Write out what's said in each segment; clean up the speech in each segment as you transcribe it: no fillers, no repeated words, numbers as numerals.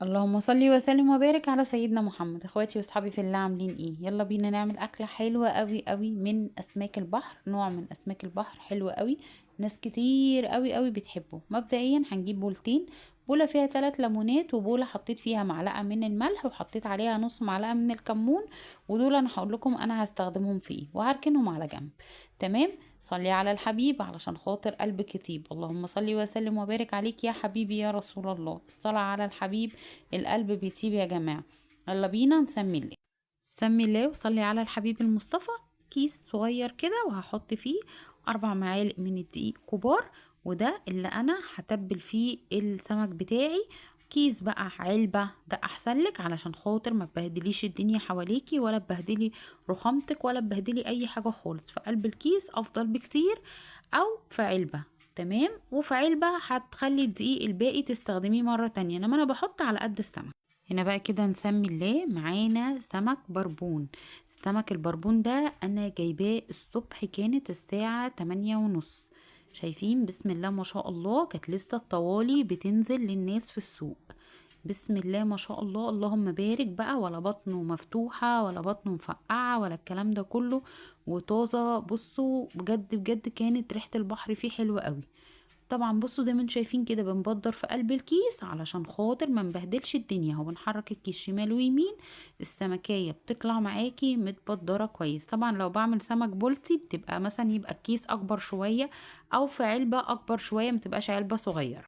اللهم صل وسلم وبارك على سيدنا محمد. اخواتي واصحابي في الله، عاملين ايه؟ يلا بينا نعمل اكله حلوه قوي قوي من اسماك البحر، نوع من اسماك البحر حلو قوي. ناس كتير قوي قوي بتحبه. مبدئيا هنجيب بولتين، بوله فيها 3 ليمونات، وبوله حطيت فيها معلقه من الملح وحطيت عليها نص معلقه من الكمون. ودول انا هقول لكم انا هستخدمهم في ايه وهركنهم على جنب. تمام. صلي على الحبيب علشان خاطر قلبك يطيب. اللهم صل وسلم وبارك عليك يا حبيبي يا رسول الله. الصلاة على الحبيب القلب بيطيب يا جماعة. يلا بينا نسمي الله. سمي الله وصلي على الحبيب المصطفى. كيس صغير كده وهحط فيه 4 معالق من الدقيق كبار، وده اللي انا هتبل فيه السمك بتاعي. كيس بقى علبة ده احسن لك، علشان خاطر ما تبهدليش الدنيا حواليكي ولا تبهدلي رخامتك ولا تبهدلي اي حاجة خالص. في قلب الكيس افضل بكتير، او في علبة. تمام. وفي علبة هتخلي الدقيق الباقي تستخدميه مرة تانية، انما انا بحط على قد السمك. هنا بقى كده نسمي الله. معانا سمك بربون. السمك البربون ده انا جايباه الصبح، كانت الساعة 8:30. شايفين؟ بسم الله ما شاء الله، كانت لسه الطوالي بتنزل للناس في السوق. بسم الله ما شاء الله، اللهم بارك بقى. ولا بطنه مفتوحة ولا بطنه مفقعة ولا الكلام ده كله، وطازة. بصوا بجد بجد كانت ريحة البحر فيه حلوة قوي. طبعا بصوا زي ما انتم شايفين كده، بنبدر في قلب الكيس علشان خاطر ما نبهدلش الدنيا. هو بنحرك الكيس شمال ويمين، السمكية بتطلع معاكي متبدرة كويس. طبعا لو بعمل سمك بولتي بتبقى مثلا يبقى الكيس اكبر شوية، او في علبة اكبر شوية، متبقاش علبة صغيرة.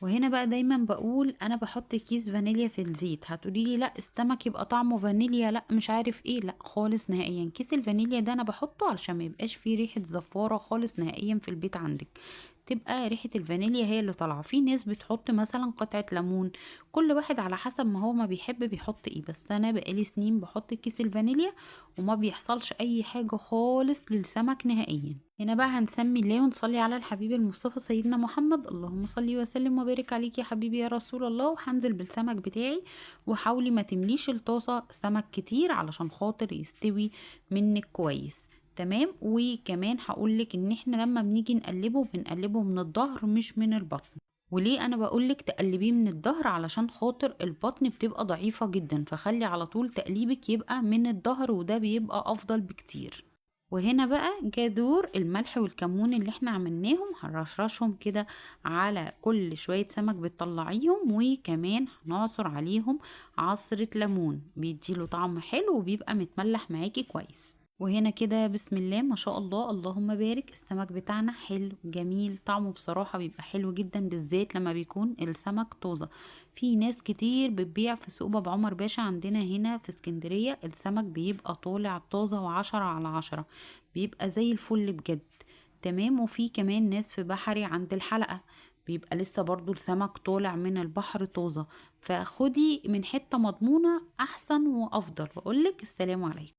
وهنا بقى دايما بقول انا بحط كيس فانيليا في الزيت. هتقولي لي لا السمك يبقى طعمه فانيليا، لا مش عارف ايه، لا خالص نهائيا. كيس الفانيليا ده انا بحطه علشان ما يبقاش فيه ريحة زفارة خالص نهائيا في البيت عندك، تبقى ريحة الفانيليا هي اللي طالعة. في ناس بتحط مثلا قطعة ليمون، كل واحد على حسب ما هو ما بيحب بيحط ايه. بس انا بقالي سنين بحط كيس الفانيليا وما بيحصلش اي حاجة خالص للسمك نهائيا. هنا بقى هنسمي الله ونصلي على الحبيب المصطفى سيدنا محمد. اللهم صل وسلم وبارك عليك يا حبيبي يا رسول الله. وهنزل بالسمك بتاعي، وحاولي ما تمليش الطاسة سمك كتير علشان خاطر يستوي منك كويس. تمام. وكمان هقولك ان احنا لما بنيجي نقلبه بنقلبه من الظهر مش من البطن. وليه انا بقولك تقلبيه من الظهر؟ علشان خاطر البطن بتبقى ضعيفة جدا، فخلي على طول تقليبك يبقى من الظهر، وده بيبقى افضل بكتير. وهنا بقى جه دور الملح والكمون اللي احنا عملناهم. هنرشرشهم كده على كل شوية سمك بتطلعيهم، وكمان هنعصر عليهم عصرة ليمون، بيديله طعم حلو وبيبقى متملح معاكي كويس. وهنا كده بسم الله ما شاء الله، اللهم بارك. السمك بتاعنا حلو جميل، طعمه بصراحة بيبقى حلو جدا، بالذات لما بيكون السمك طازة. في ناس كتير بتبيع في سوق باب عمر باشا عندنا هنا في اسكندرية، السمك بيبقى طالع طازة و10/10، بيبقى زي الفل بجد. تمام. وفي كمان ناس في بحري عند الحلقة بيبقى لسه برضو السمك طالع من البحر طازة. فخدي من حتة مضمونة احسن وافضل. بقولك السلام عليكم.